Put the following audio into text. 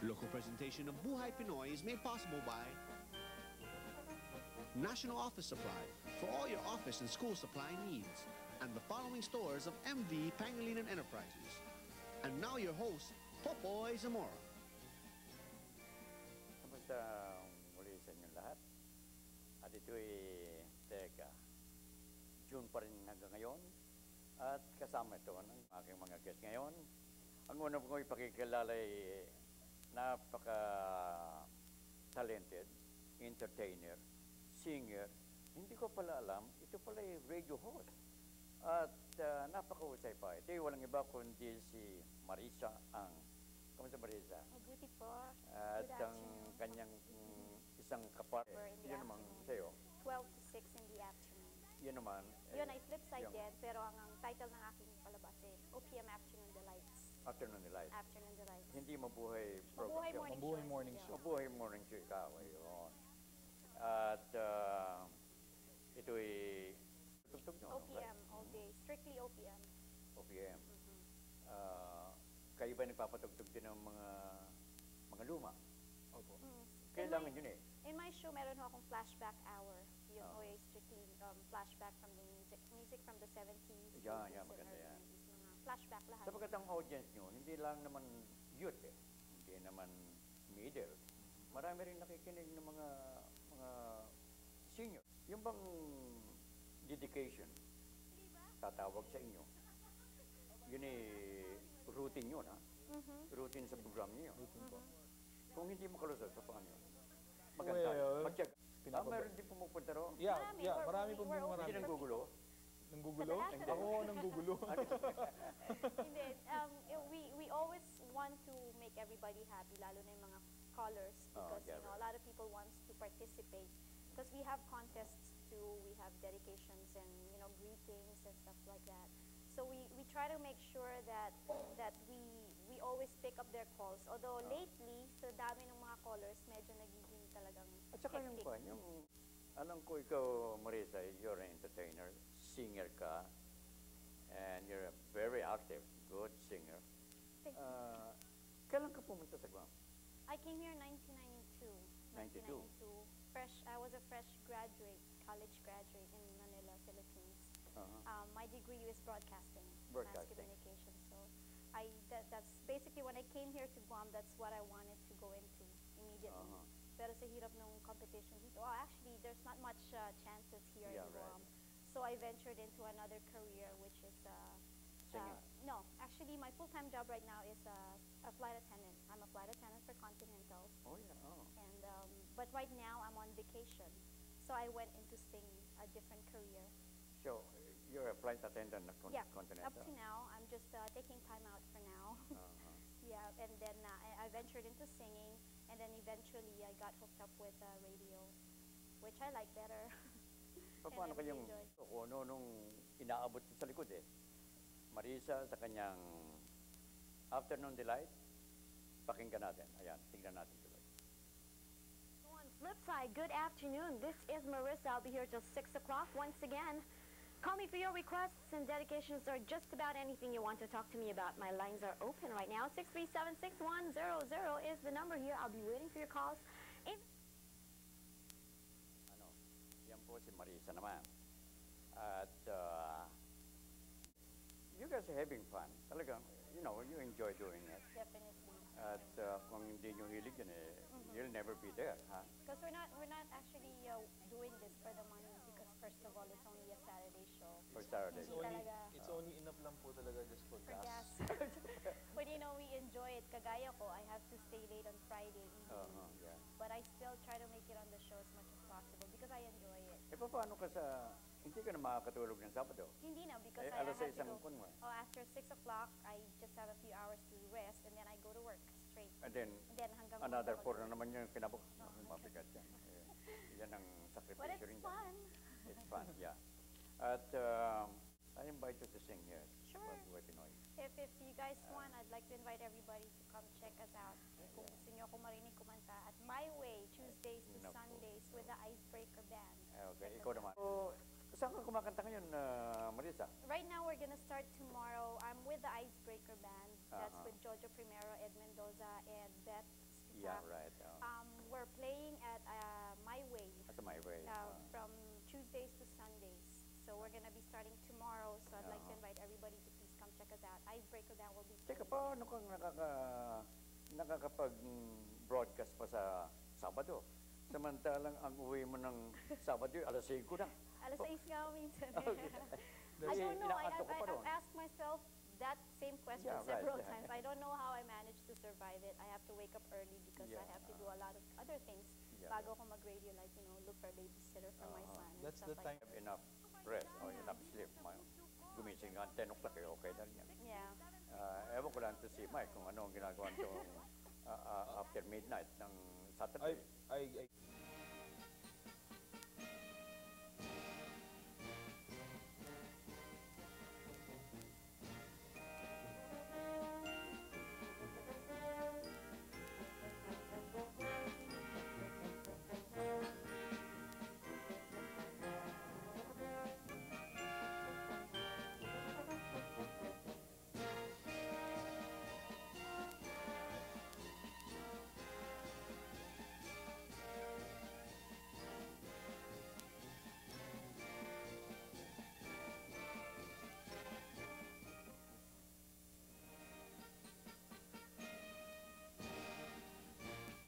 Local presentation of Buhay Pinoy is made possible by National Office Supply for all your office and school supply needs, and the following stores of MV Pangilinan Enterprises. And now your host, Popoy Zamora. Kamusta muli sa inyong lahat? At ito'y, teka, June pa rin hanggang ngayon. At kasama ito ng aking mga guest ngayon. Ang una ko ipakikilala ay napaka-talented, entertainer, singer. Hindi ko pala alam, ito pala ay radio host. At napaka-usay pa. Ito ay walang iba kundi si Marisa Ang. Kamusta Marisa? Mabuti po. At ang kanyang isang kapatid, yun naman sa'yo. 12 to 6 in the afternoon. Yun naman. Yun ay flip side din, pero ang title ng aking palabas ay OPM Afternoon Delights. Afternoon Delights. Afternoon Delights. Hindi mabuhay Mabuhay program. morning show. Mabuhay morning show ikaw. Ayun. At ito'y tugtog nyo. OPM all day. Strictly OPM. OPM. Kayo ba nagpapatugtog din ng mga luma? Opo. Kailangan yun eh. In my show, meron ho akong flashback hour. Yun ho ay strictly flashback from the music from the 70s. Yan, maganda yan. Mga flashback lahat. Sapagkat ang audience nyo, hindi lang naman youth eh. Hindi naman middle. Marami rin nakikinig ng mga senior. Yung bang dedication, tatawag sa inyo. Yun eh, routine yun ha? Routine sa program niyo. Kung hindi makalusot sa pangalan, maganda. Mag-check. Meron din pumupunta ro? Yeah, marami pong marami. Hindi nanggugulo? Nanggugulo? Ako nanggugulo. Hindi. We always want to make everybody happy, lalo na yung mga callers, because you know, a lot of people wants to participate. Because we have contests too, we have dedications and greetings and stuff like that. So we try to make sure that we always pick up their calls. Although lately, sa dami ng mga callers, medyo nagiging talagang At saka yung alam ko ikaw, Marisa, you're an entertainer, singer ka, and you're a very active, good singer. Kailan ka pumunta sa Guam? I came here in 1992. 92? I was a fresh graduate, college graduate in Manila, Philippines. My degree is broadcasting, mass communication. So that's basically when I came here to Guam, that's what I wanted to go into immediately. Pero sa hirap ng competition dito, actually, there's not much chances here in Guam. So I ventured into another career, which is singing. No, actually, my full-time job right now is a flight attendant. I'm a flight attendant for Continental. Oh yeah. And but right now I'm on vacation, so I went into singing, a different career. So you're a flight attendant at Continental? Up to now, I'm just taking time out for now. Yeah, and then I ventured into singing, and then eventually I got hooked up with radio, which I like better. Paano kayong nung inaabot sa likod eh? Marisa sa kanyang Afternoon Delight, pakinggan natin. Ayan, tingnan natin tuloy. On Flipside, good afternoon. This is Marissa. I'll be here till 6 o'clock once again. Call me for your requests and dedications or just about anything you want to talk to me about. My lines are open right now. 637-6100 is the number here. I'll be waiting for your calls. Yan po si Marisa naman. At you guys are having fun. Talagang, you enjoy doing it. Definitely. At kung hindi nyo hilig yun eh, you'll never be there, ha? Because we're not actually doing this for the money, because first of all, it's only a Saturday show. For Saturday. It's only enough lang po talaga just for gas. But we enjoy it. Kagaya ko, I have to stay late on Friday evening. Yeah. But I still try to make it on the show as much as possible because I enjoy it. Eh, paano ka hindi ka na makakatulog ng Sabado? Hindi na, because I alas have to 6 ang go. mo. After 6 o'clock, I just have a few hours to rest, and then I go to work straight. And then hanggang another 4 na naman yung kinabok. Mabigat yan. Yan ang sakripisyo But rin it's yan. fun. It's fun, yeah. At I invite you to sing here. Sure. Buhay Pinoy. If you guys want, I'd like to invite everybody to come check us out. Kung gusto nyo ako marinig kumanta at My Way, Tuesdays to Sundays with the Icebreaker Band. Okay, ikaw naman. Saan ka kumakanta ngayon, Marisa? Right now, we're gonna start tomorrow. I'm with the Icebreaker Band. That's with Jojo Primero, Ed Mendoza, and Beth Yeah, right. We're playing at My Way That's my way. from Tuesdays to Sundays. So we're gonna be starting tomorrow. So I'd like to invite everybody to please come check us out. Icebreaker Dan will be Teka, playing. paano kang nakakapag-broadcast pa sa Sabado? Samantalang ang uwi mo ng Sabado, alas 5 na. Alas 6 nga minsan. Okay. I don't know. Inaantok ka pa ron. I've asked myself that same question Yeah, right, several yeah. times. I don't know how I managed to survive it. I have to wake up early because I Yeah. have to do a lot of other things Yeah. bago ako mag-radio, like, look for a babysitter for my son and That's stuff the like time. Have enough rest or enough sleep. Gumising ka 10 o'clock, okay na rin yan. that. Yeah. Ewan ko lang to si Mike kung ano ang ginagawa nito after midnight ng Saturday. I